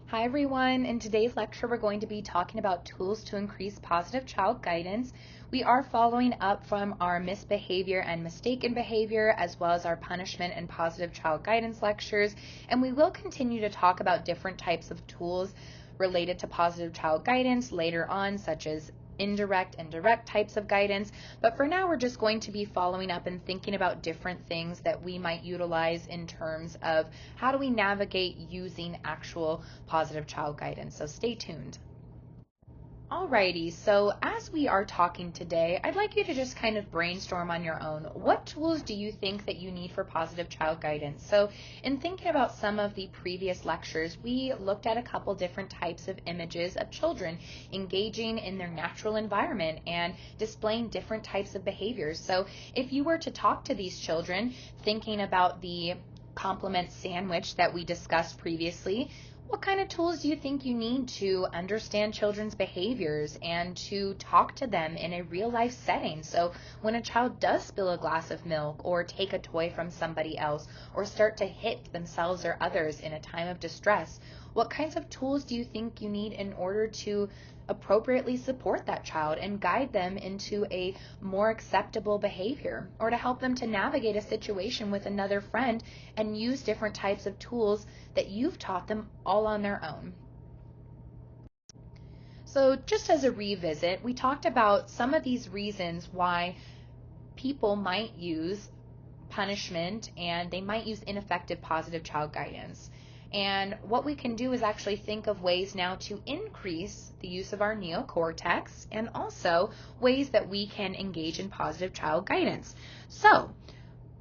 Hi everyone. In today's lecture, we're going to be talking about tools to increase positive child guidance. We are following up from our misbehavior and mistaken behavior, as well as our punishment and positive child guidance lectures, and we will continue to talk about different types of tools related to positive child guidance later on, such as indirect and direct types of guidance. But for now, we're just going to be following up and thinking about different things that we might utilize in terms of how do we navigate using actual positive child guidance. So stay tuned. Alrighty, so as we are talking today, I'd like you to just kind of brainstorm on your own. What tools do you think that you need for positive child guidance? So in thinking about some of the previous lectures, we looked at a couple different types of images of children engaging in their natural environment and displaying different types of behaviors. So if you were to talk to these children, thinking about the compliment sandwich that we discussed previously, what kind of tools do you think you need to understand children's behaviors and to talk to them in a real life setting? So when a child does spill a glass of milk or take a toy from somebody else or start to hit themselves or others in a time of distress, what kinds of tools do you think you need in order to appropriately support that child and guide them into a more acceptable behavior, or to help them to navigate a situation with another friend and use different types of tools that you've taught them all on their own? So just as a revisit, we talked about some of these reasons why people might use punishment and they might use ineffective positive child guidance. And what we can do is actually think of ways now to increase the use of our neocortex and also ways that we can engage in positive child guidance. So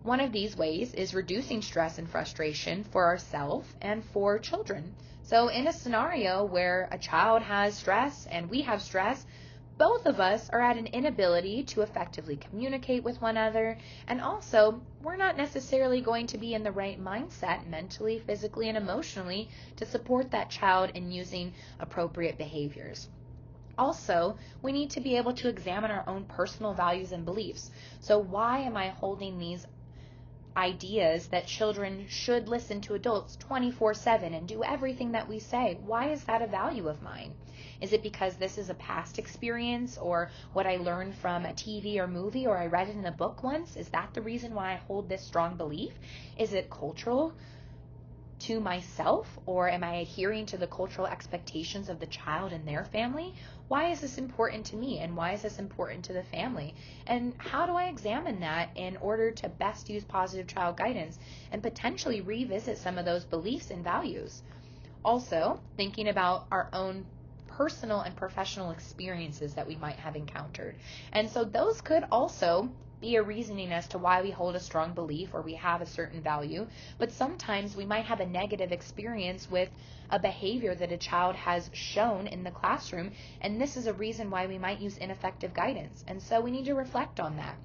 one of these ways is reducing stress and frustration for ourselves and for children. So in a scenario where a child has stress and we have stress, both of us are at an inability to effectively communicate with one another, and also we're not necessarily going to be in the right mindset mentally, physically, and emotionally to support that child in using appropriate behaviors. Also, we need to be able to examine our own personal values and beliefs. So why am I holding these ideas that children should listen to adults 24/7 and do everything that we say? Why is that a value of mine? Is it because this is a past experience or what I learned from a TV or movie, or I read it in a book once? Is that the reason why I hold this strong belief? Is it cultural to myself, or am I adhering to the cultural expectations of the child and their family? Why is this important to me, and why is this important to the family? And how do I examine that in order to best use positive child guidance and potentially revisit some of those beliefs and values? Also, thinking about our own personal and professional experiences that we might have encountered. And so those could also be a reasoning as to why we hold a strong belief or we have a certain value, but sometimes we might have a negative experience with a behavior that a child has shown in the classroom, and this is a reason why we might use ineffective guidance. And so we need to reflect on that.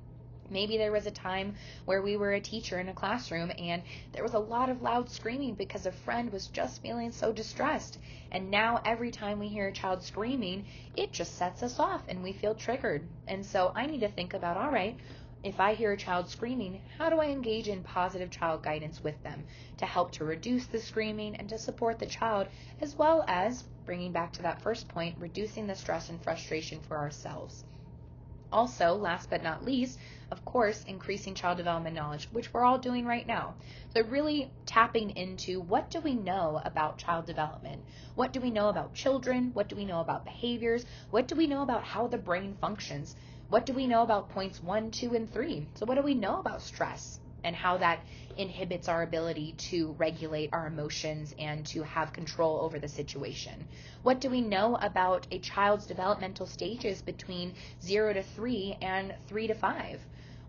Maybe there was a time where we were a teacher in a classroom and there was a lot of loud screaming because a friend was just feeling so distressed. And now every time we hear a child screaming, it just sets us off and we feel triggered. And so I need to think about, all right, if I hear a child screaming, how do I engage in positive child guidance with them to help to reduce the screaming and to support the child, as well as, bringing back to that first point, reducing the stress and frustration for ourselves. Also, last but not least, of course, increasing child development knowledge, which we're all doing right now. So really tapping into, what do we know about child development? What do we know about children? What do we know about behaviors? What do we know about how the brain functions? What do we know about points 1, 2, and 3? So what do we know about stress and how that inhibits our ability to regulate our emotions and to have control over the situation? What do we know about a child's developmental stages between 0 to 3 and 3 to 5?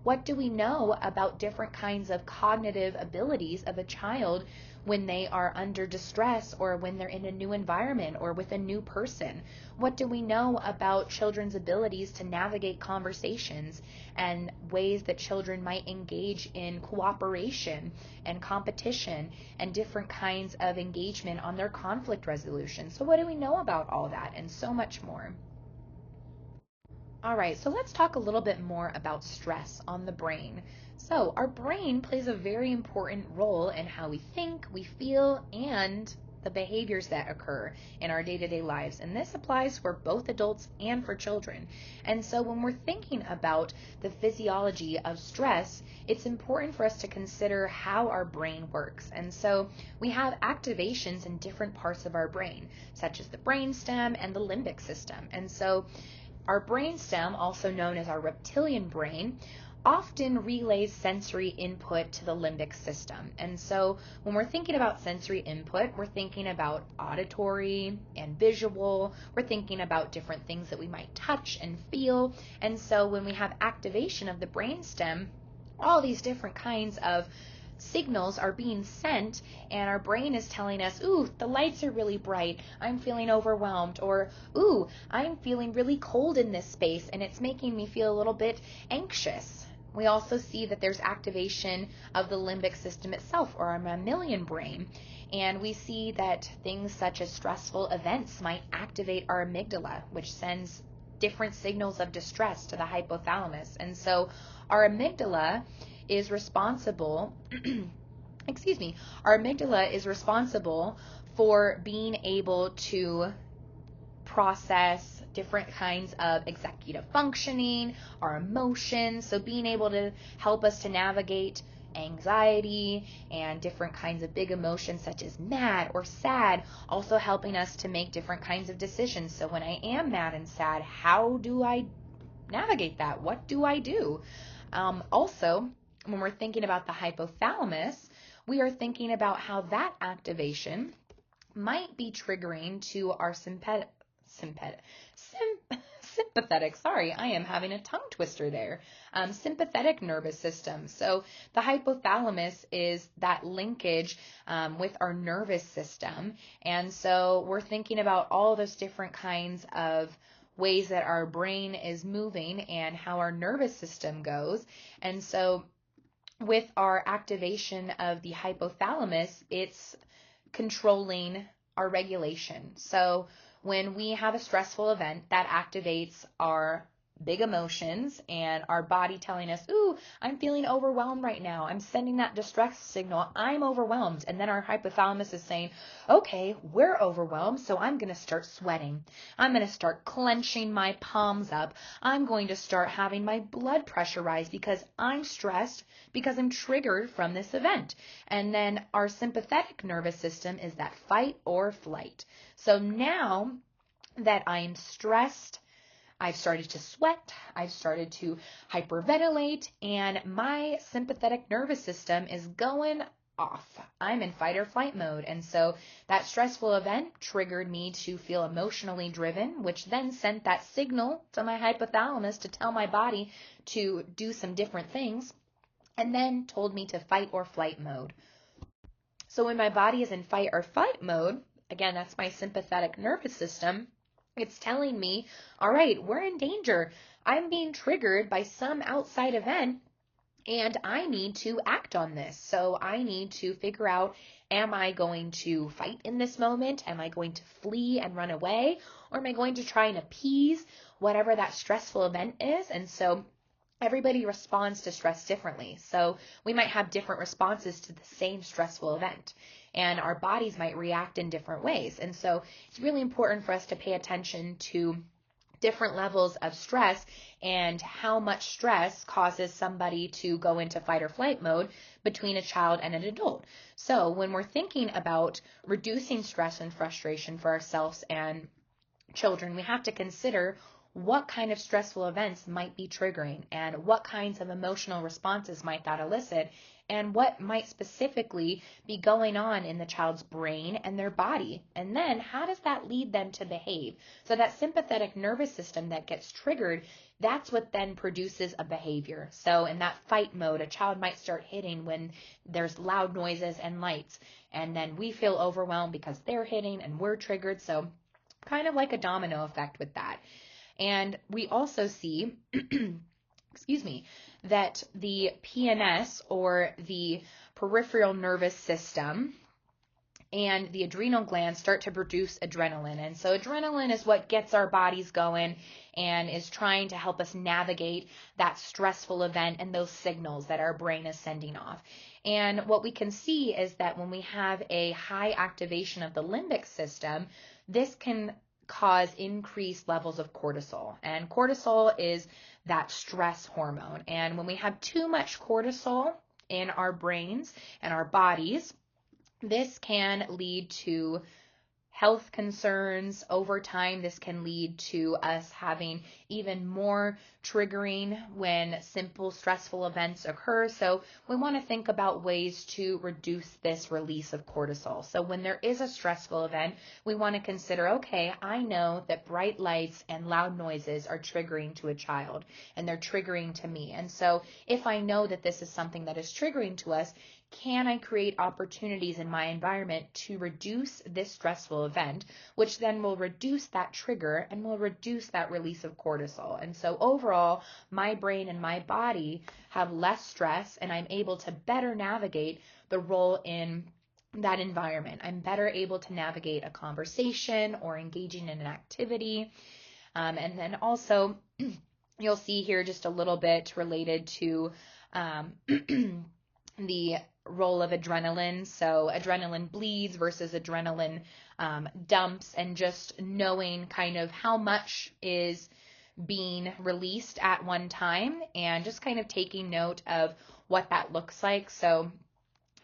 What do we know about different kinds of cognitive abilities of a child when they are under distress or when they're in a new environment or with a new person? What do we know about children's abilities to navigate conversations and ways that children might engage in cooperation and competition and different kinds of engagement on their conflict resolution? So what do we know about all that and so much more? All right, so let's talk a little bit more about stress on the brain. So our brain plays a very important role in how we think, we feel, and the behaviors that occur in our day-to-day lives. And this applies for both adults and for children. And so when we're thinking about the physiology of stress, it's important for us to consider how our brain works. And so we have activations in different parts of our brain, such as the brainstem and the limbic system. And so our brainstem, also known as our reptilian brain, often relays sensory input to the limbic system. And so when we're thinking about sensory input, we're thinking about auditory and visual. We're thinking about different things that we might touch and feel. And so when we have activation of the brainstem, all these different kinds of signals are being sent, and our brain is telling us, ooh, the lights are really bright, I'm feeling overwhelmed, or ooh, I'm feeling really cold in this space and it's making me feel a little bit anxious. We also see that there's activation of the limbic system itself, or our mammalian brain, and we see that things such as stressful events might activate our amygdala, which sends different signals of distress to the hypothalamus. And so our amygdala is responsible our amygdala is responsible for being able to process different kinds of executive functioning, our emotions, so being able to help us to navigate anxiety and different kinds of big emotions such as mad or sad, also helping us to make different kinds of decisions. So when I am mad and sad, how do I navigate that? What do I do? Also, when we're thinking about the hypothalamus, we are thinking about how that activation might be triggering to our sympathetic, sorry, I am having a tongue twister there, sympathetic nervous system. So the hypothalamus is that linkage with our nervous system. And so we're thinking about all those different kinds of ways that our brain is moving and how our nervous system goes. And so with our activation of the hypothalamus, it's controlling our regulation. So when we have a stressful event, that activates our big emotions and our body telling us, ooh, I'm feeling overwhelmed right now. I'm sending that distress signal. I'm overwhelmed. And then our hypothalamus is saying, okay, we're overwhelmed, so I'm going to start sweating. I'm going to start clenching my palms up. I'm going to start having my blood pressure rise because I'm stressed, because I'm triggered from this event. And then our sympathetic nervous system is that fight or flight. So now that I'm stressed, I've started to sweat, I've started to hyperventilate, and my sympathetic nervous system is going off. I'm in fight or flight mode. And so that stressful event triggered me to feel emotionally driven, which then sent that signal to my hypothalamus to tell my body to do some different things, and then told me to fight or flight mode. So when my body is in fight or flight mode, again, that's my sympathetic nervous system, it's telling me, all right, we're in danger. I'm being triggered by some outside event, and I need to act on this. So I need to figure out, am I going to fight in this moment? Am I going to flee and run away? Or am I going to try and appease whatever that stressful event is? And so everybody responds to stress differently. So we might have different responses to the same stressful event, and our bodies might react in different ways. And so it's really important for us to pay attention to different levels of stress and how much stress causes somebody to go into fight or flight mode between a child and an adult. So when we're thinking about reducing stress and frustration for ourselves and children, we have to consider what kind of stressful events might be triggering and what kinds of emotional responses might that elicit, and what might specifically be going on in the child's brain and their body. And then how does that lead them to behave? So that sympathetic nervous system that gets triggered, that's what then produces a behavior. So in that fight mode, a child might start hitting when there's loud noises and lights, and then we feel overwhelmed because they're hitting and we're triggered. So kind of like a domino effect with that. And we also see, that the PNS, or the peripheral nervous system, and the adrenal glands start to produce adrenaline. And so adrenaline is what gets our bodies going and is trying to help us navigate that stressful event and those signals that our brain is sending off. And what we can see is that when we have a high activation of the limbic system, this can cause increased levels of cortisol. And cortisol is that stress hormone. And when we have too much cortisol in our brains and our bodies, this can lead to health concerns over time. This can lead to us having even more triggering when simple stressful events occur. So we want to think about ways to reduce this release of cortisol. So when there is a stressful event, we want to consider, okay, I know that bright lights and loud noises are triggering to a child and they're triggering to me. And so if I know that this is something that is triggering to us, can I create opportunities in my environment to reduce this stressful event, which then will reduce that trigger and will reduce that release of cortisol. And so overall, my brain and my body have less stress, and I'm able to better navigate the role in that environment. I'm better able to navigate a conversation or engaging in an activity. And then also, you'll see here just a little bit related to the role of adrenaline. So adrenaline bleeds versus adrenaline dumps, and just knowing kind of how much is being released at one time and just kind of taking note of what that looks like. So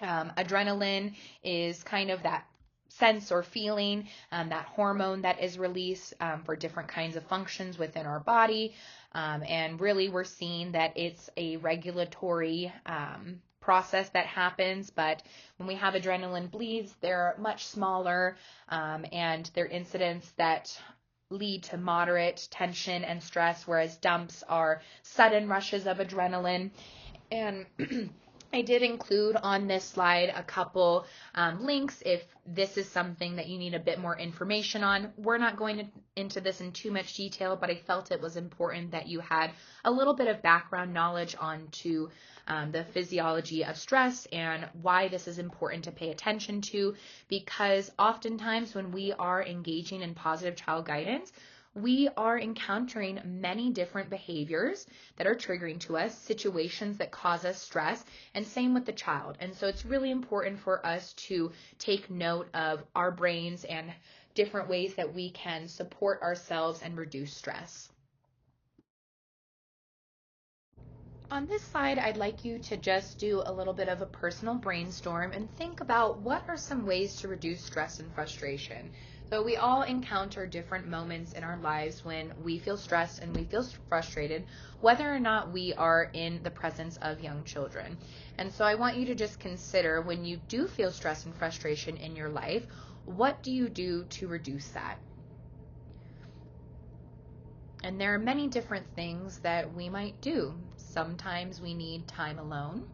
adrenaline is kind of that sense or feeling, that hormone that is released for different kinds of functions within our body. And really we're seeing that it's a regulatory process that happens, but when we have adrenaline bleeds, they're much smaller, and they're incidents that lead to moderate tension and stress, whereas dumps are sudden rushes of adrenaline. And I did include on this slide a couple links if this is something that you need a bit more information on. We're not going into this in too much detail, but I felt it was important that you had a little bit of background knowledge onto the physiology of stress and why this is important to pay attention to, because oftentimes when we are engaging in positive child guidance, we are encountering many different behaviors that are triggering to us, situations that cause us stress, and same with the child. And so it's really important for us to take note of our brains and different ways that we can support ourselves and reduce stress. On this slide, I'd like you to just do a little bit of a personal brainstorm and think about what are some ways to reduce stress and frustration. So we all encounter different moments in our lives when we feel stressed and we feel frustrated, whether or not we are in the presence of young children. And so I want you to just consider, when you do feel stress and frustration in your life, what do you do to reduce that? And there are many different things that we might do. Sometimes we need time alone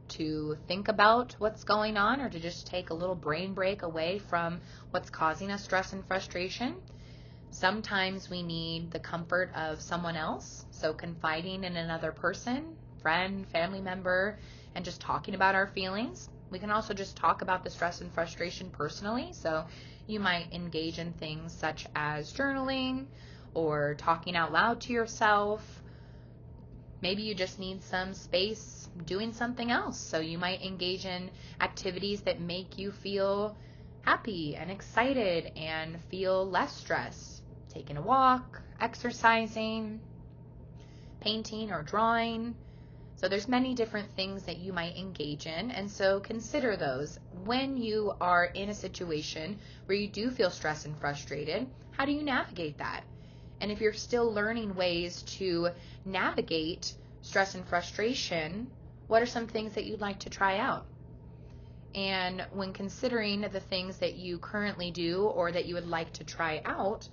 to think about what's going on, or to just take a little brain break away from what's causing us stress and frustration. Sometimes we need the comfort of someone else, so confiding in another person, friend, family member, and just talking about our feelings. We can also just talk about the stress and frustration personally, so you might engage in things such as journaling or talking out loud to yourself. Maybe you just need some space doing something else, so you might engage in activities that make you feel happy and excited and feel less stressed. Taking a walk, exercising, painting or drawing. So there's many different things that you might engage in, and so consider those. When you are in a situation where you do feel stressed and frustrated, how do you navigate that? And if you're still learning ways to navigate stress and frustration, what are some things that you'd like to try out? And when considering the things that you currently do or that you would like to try out,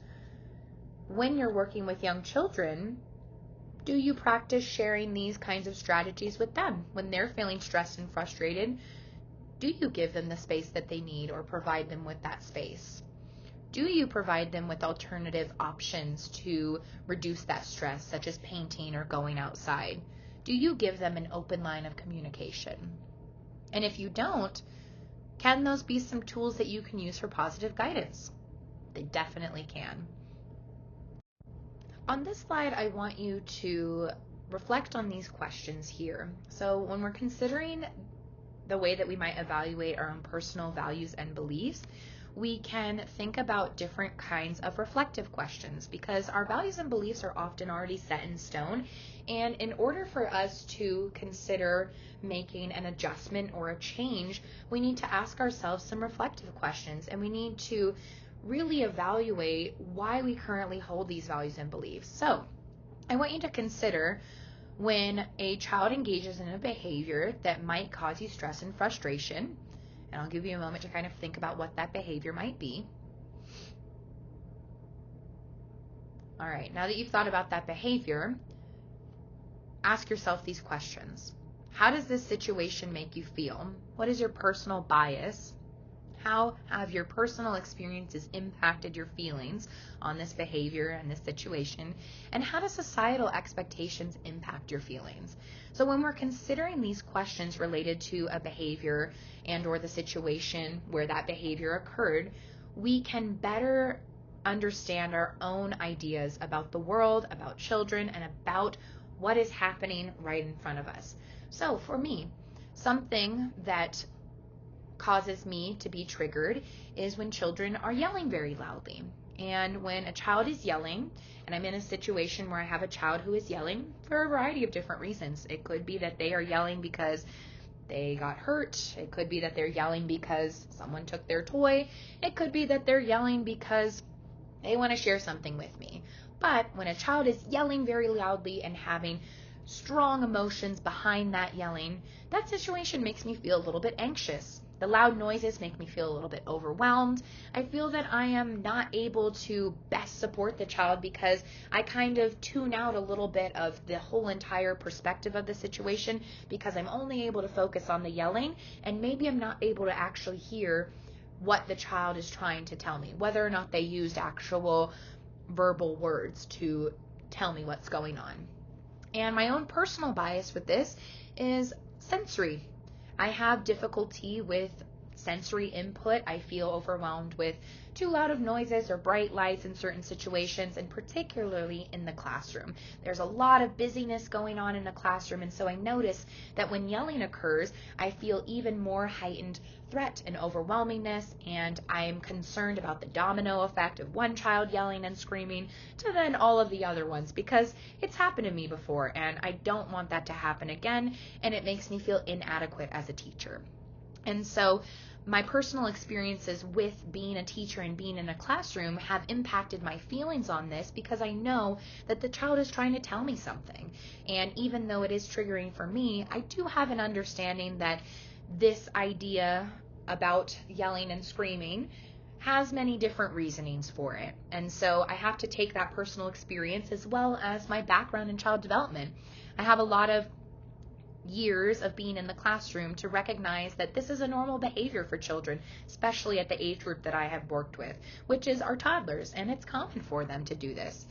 when you're working with young children, do you practice sharing these kinds of strategies with them? When they're feeling stressed and frustrated, do you give them the space that they need or provide them with that space? Do you provide them with alternative options to reduce that stress, such as painting or going outside? Do you give them an open line of communication? And if you don't, Can those be some tools that you can use for positive guidance? They definitely can. On this slide, I want you to reflect on these questions here. So when we're considering the way that we might evaluate our own personal values and beliefs, we can think about different kinds of reflective questions, because our values and beliefs are often already set in stone. And in order for us to consider making an adjustment or a change, we need to ask ourselves some reflective questions, and we need to really evaluate why we currently hold these values and beliefs. So I want you to consider when a child engages in a behavior that might cause you stress and frustration. And I'll give you a moment to kind of think about what that behavior might be. All right, now that you've thought about that behavior, ask yourself these questions. How does this situation make you feel? What is your personal bias? How have your personal experiences impacted your feelings on this behavior and this situation? And how do societal expectations impact your feelings? So when we're considering these questions related to a behavior and or the situation where that behavior occurred, we can better understand our own ideas about the world, about children, and about what is happening right in front of us. So for me, something that causes me to be triggered is when children are yelling very loudly. And when a child is yelling, and I'm in a situation where I have a child who is yelling for a variety of different reasons. It could be that they are yelling because they got hurt. It could be that they're yelling because someone took their toy. It could be that they're yelling because they want to share something with me. But when a child is yelling very loudly and having strong emotions behind that yelling, that situation makes me feel a little bit anxious. The loud noises make me feel a little bit overwhelmed. I feel that I am not able to best support the child because I kind of tune out a little bit of the whole entire perspective of the situation because I'm only able to focus on the yelling, and maybe I'm not able to actually hear what the child is trying to tell me, whether or not they used actual verbal words to tell me what's going on. And my own personal bias with this is sensory. I have difficulty with sensory input. I feel overwhelmed with too loud of noises or bright lights in certain situations, and particularly in the classroom. There's a lot of busyness going on in the classroom, and so I notice that when yelling occurs, I feel even more heightened threat and overwhelmingness, and I'm concerned about the domino effect of one child yelling and screaming to then all of the other ones, because it's happened to me before, and I don't want that to happen again, and it makes me feel inadequate as a teacher. And so my personal experiences with being a teacher and being in a classroom have impacted my feelings on this, because I know that the child is trying to tell me something. And even though it is triggering for me, I do have an understanding that this idea about yelling and screaming has many different reasonings for it. And so I have to take that personal experience as well as my background in child development. I have a lot of years of being in the classroom to recognize that this is a normal behavior for children, especially at the age group that I have worked with, which is our toddlers, and it's common for them to do this.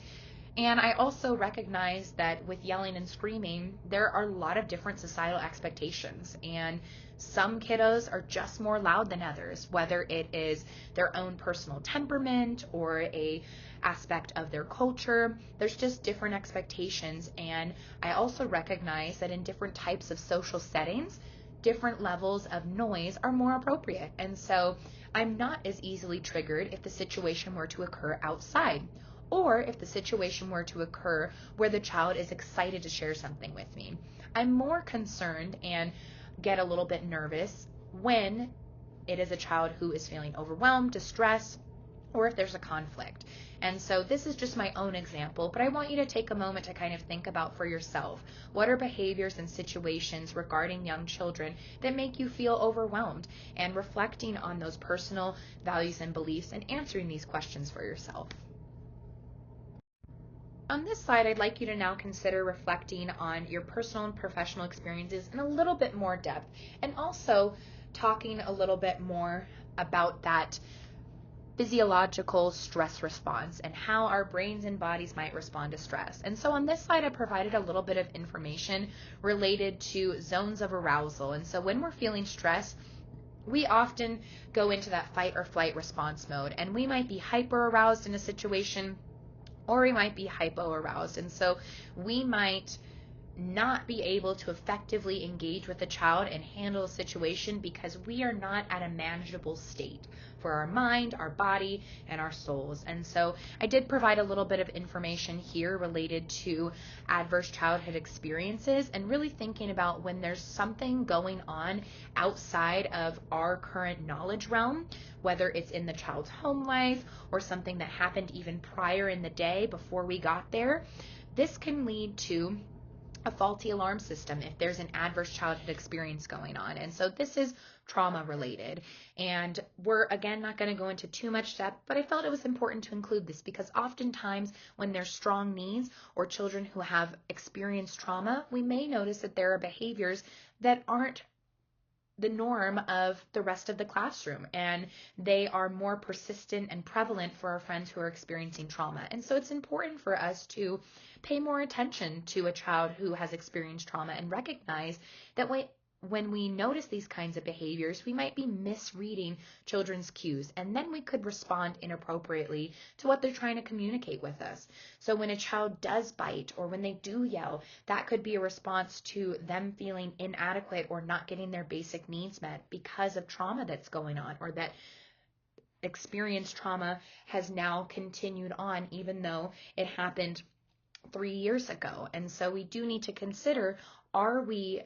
And I also recognize that with yelling and screaming, there are a lot of different societal expectations, and some kiddos are just more loud than others, whether it is their own personal temperament or a aspect of their culture. There's just different expectations, and I also recognize that in different types of social settings, different levels of noise are more appropriate. And so I'm not as easily triggered if the situation were to occur outside, or if the situation were to occur where the child is excited to share something with me. I'm more concerned and get a little bit nervous when it is a child who is feeling overwhelmed, distressed, or if there's a conflict. And so this is just my own example, but I want you to take a moment to kind of think about for yourself, what are behaviors and situations regarding young children that make you feel overwhelmed, and reflecting on those personal values and beliefs and answering these questions for yourself. On this slide, I'd like you to now consider reflecting on your personal and professional experiences in a little bit more depth, and also talking a little bit more about that physiological stress response and how our brains and bodies might respond to stress. And so on this slide, I provided a little bit of information related to zones of arousal. And so when we're feeling stress, we often go into that fight or flight response mode, and we might be hyper aroused in a situation, or we might be hypo aroused. And so we might not be able to effectively engage with a child and handle a situation because we are not at a manageable state for our mind, our body, and our souls. And so I did provide a little bit of information here related to adverse childhood experiences, and really thinking about when there's something going on outside of our current knowledge realm, whether it's in the child's home life or something that happened even prior in the day before we got there. This can lead to a faulty alarm system if there's an adverse childhood experience going on. And so this is trauma related. And we're, again, not going to go into too much depth, but I felt it was important to include this because oftentimes when there's strong needs or children who have experienced trauma, we may notice that there are behaviors that aren't the norm of the rest of the classroom, and they are more persistent and prevalent for our friends who are experiencing trauma. And so it's important for us to pay more attention to a child who has experienced trauma and recognize that when we notice these kinds of behaviors, we might be misreading children's cues, and then we could respond inappropriately to what they're trying to communicate with us. So when a child does bite or when they do yell, that could be a response to them feeling inadequate or not getting their basic needs met because of trauma that's going on, or that experienced trauma has now continued on even though it happened 3 years ago. And so we do need to consider, are we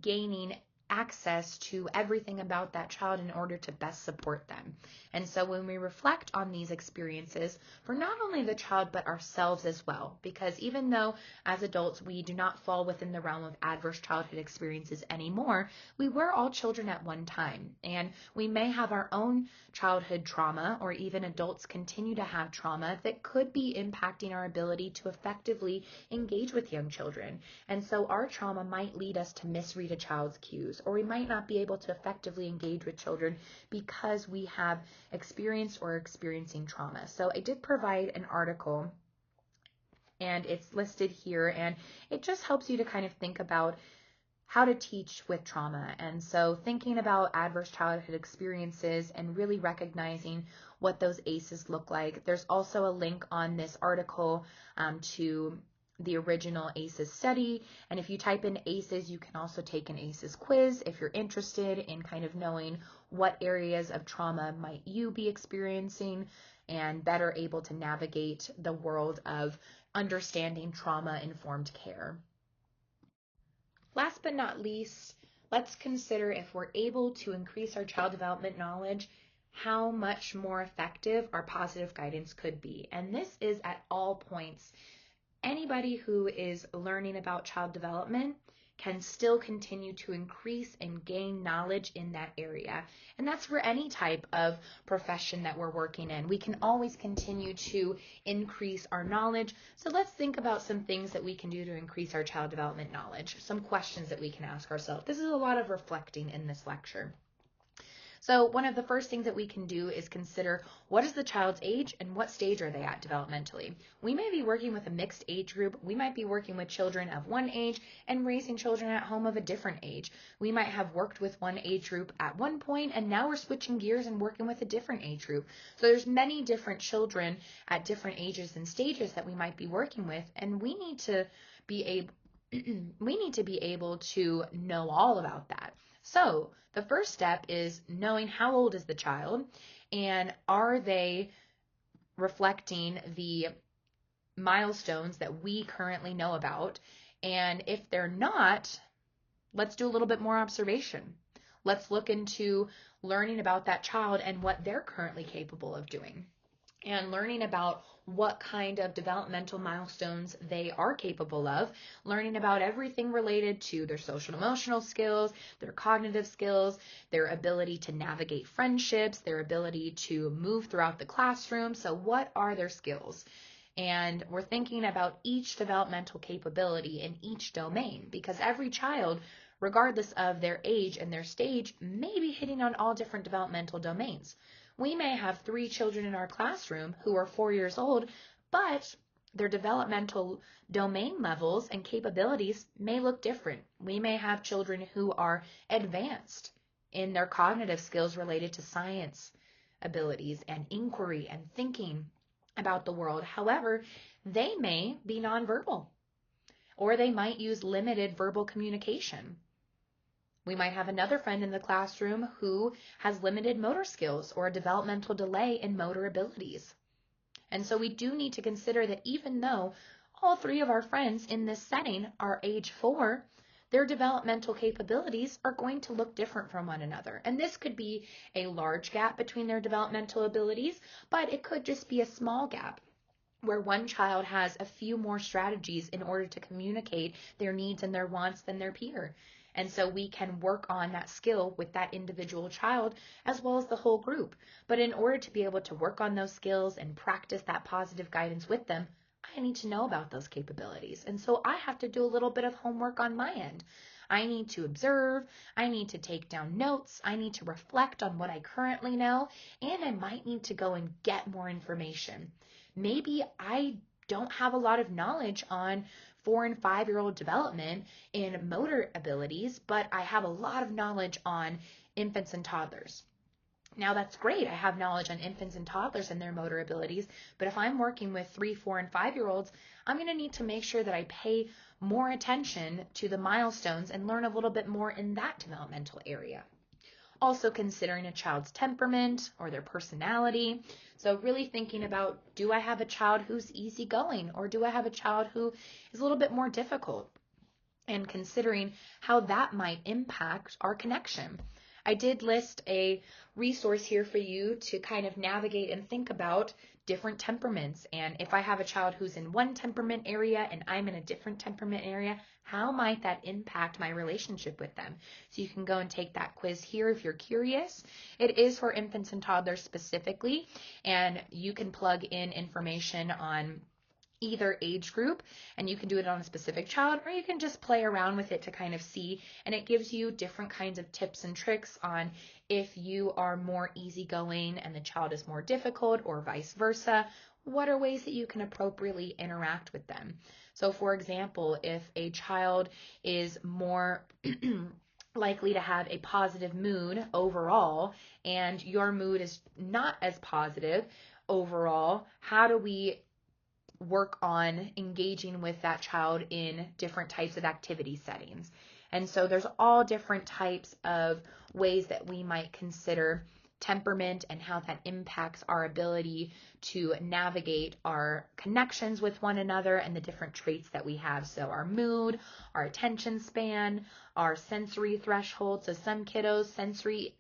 gaining access to everything about that child in order to best support them? And so when we reflect on these experiences for not only the child but ourselves as well, because even though as adults we do not fall within the realm of adverse childhood experiences anymore, we were all children at one time, and we may have our own childhood trauma, or even adults continue to have trauma that could be impacting our ability to effectively engage with young children. And so our trauma might lead us to misread a child's cues, or we might not be able to effectively engage with children because we have experienced or experiencing trauma. So I did provide an article, and it's listed here, and it just helps you to kind of think about how to teach with trauma. And so thinking about adverse childhood experiences and really recognizing what those ACEs look like. There's also a link on this article to the original ACEs study. And if you type in ACEs, you can also take an ACEs quiz if you're interested in kind of knowing what areas of trauma might you be experiencing and better able to navigate the world of understanding trauma-informed care. Last but not least, let's consider, if we're able to increase our child development knowledge, how much more effective our positive guidance could be. And this is at all points. Anybody who is learning about child development can still continue to increase and gain knowledge in that area. And that's for any type of profession that we're working in. We can always continue to increase our knowledge. So let's think about some things that we can do to increase our child development knowledge, some questions that we can ask ourselves. This is a lot of reflecting in this lecture. So one of the first things that we can do is consider, what is the child's age and what stage are they at developmentally? We may be working with a mixed age group. We might be working with children of one age and raising children at home of a different age. We might have worked with one age group at one point, and now we're switching gears and working with a different age group. So there's many different children at different ages and stages that we might be working with, and we need to be able to know all about that. So the first step is knowing how old is the child, and are they reflecting the milestones that we currently know about? And if they're not, let's do a little bit more observation. Let's look into learning about that child and what they're currently capable of doing, and learning about what kind of developmental milestones they are capable of, learning about everything related to their social and emotional skills, their cognitive skills, their ability to navigate friendships, their ability to move throughout the classroom. So what are their skills? And we're thinking about each developmental capability in each domain, because every child, regardless of their age and their stage, may be hitting on all different developmental domains. We may have 3 children in our classroom who are 4 years old, but their developmental domain levels and capabilities may look different. We may have children who are advanced in their cognitive skills related to science abilities and inquiry and thinking about the world. However, they may be nonverbal, or they might use limited verbal communication. We might have another friend in the classroom who has limited motor skills or a developmental delay in motor abilities. And so we do need to consider that even though all three of our friends in this setting are age 4, their developmental capabilities are going to look different from one another. And this could be a large gap between their developmental abilities, but it could just be a small gap where one child has a few more strategies in order to communicate their needs and their wants than their peer. And so we can work on that skill with that individual child as well as the whole group. But in order to be able to work on those skills and practice that positive guidance with them, I need to know about those capabilities. And so I have to do a little bit of homework on my end. I need to observe, I need to take down notes, I need to reflect on what I currently know, and I might need to go and get more information. Maybe I don't have a lot of knowledge on 4 and 5-year-old development in motor abilities, but I have a lot of knowledge on infants and toddlers. Now that's great. I have knowledge on infants and toddlers and their motor abilities, but if I'm working with 3, 4, and 5-year-olds, I'm going to need to make sure that I pay more attention to the milestones and learn a little bit more in that developmental area. Also considering a child's temperament or their personality. So really thinking about, do I have a child who's easygoing, or do I have a child who is a little bit more difficult? And considering how that might impact our connection. I did list a resource here for you to kind of navigate and think about different temperaments. And if I have a child who's in one temperament area and I'm in a different temperament area, how might that impact my relationship with them? So you can go and take that quiz here if you're curious. It is for infants and toddlers specifically, and you can plug in information on either age group, and you can do it on a specific child, or you can just play around with it to kind of see, and it gives you different kinds of tips and tricks on if you are more easygoing and the child is more difficult, or vice versa. What are ways that you can appropriately interact with them? So for example, if a child is more likely to have a positive mood overall and your mood is not as positive overall, how do we work on engaging with that child in different types of activity settings? And so there's all different types of ways that we might consider temperament and how that impacts our ability to navigate our connections with one another and the different traits that we have. So our mood, our attention span, our sensory threshold. So some kiddos, sensory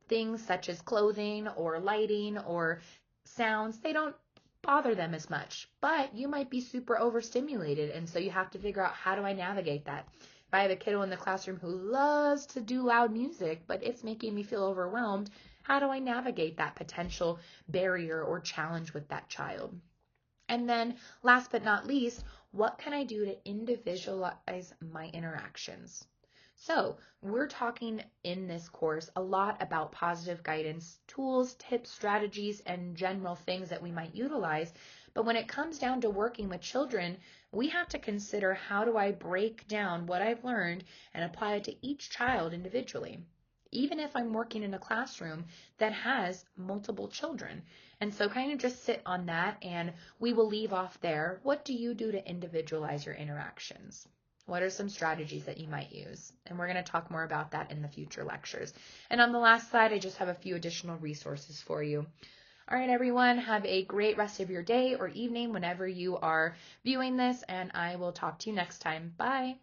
things such as clothing or lighting or sounds, they don't bother them as much, but you might be super overstimulated, and so you have to figure out, how do I navigate that? If I have a kiddo in the classroom who loves to do loud music, but it's making me feel overwhelmed, how do I navigate that potential barrier or challenge with that child? And then last but not least, what can I do to individualize my interactions? So we're talking in this course a lot about positive guidance tools, tips, strategies, and general things that we might utilize. But when it comes down to working with children, we have to consider, how do I break down what I've learned and apply it to each child individually? Even if I'm working in a classroom that has multiple children. And so kind of just sit on that, and we will leave off there. What do you do to individualize your interactions? What are some strategies that you might use? And we're going to talk more about that in the future lectures. And on the last slide, I just have a few additional resources for you. All right, everyone, have a great rest of your day or evening whenever you are viewing this, and I will talk to you next time. Bye.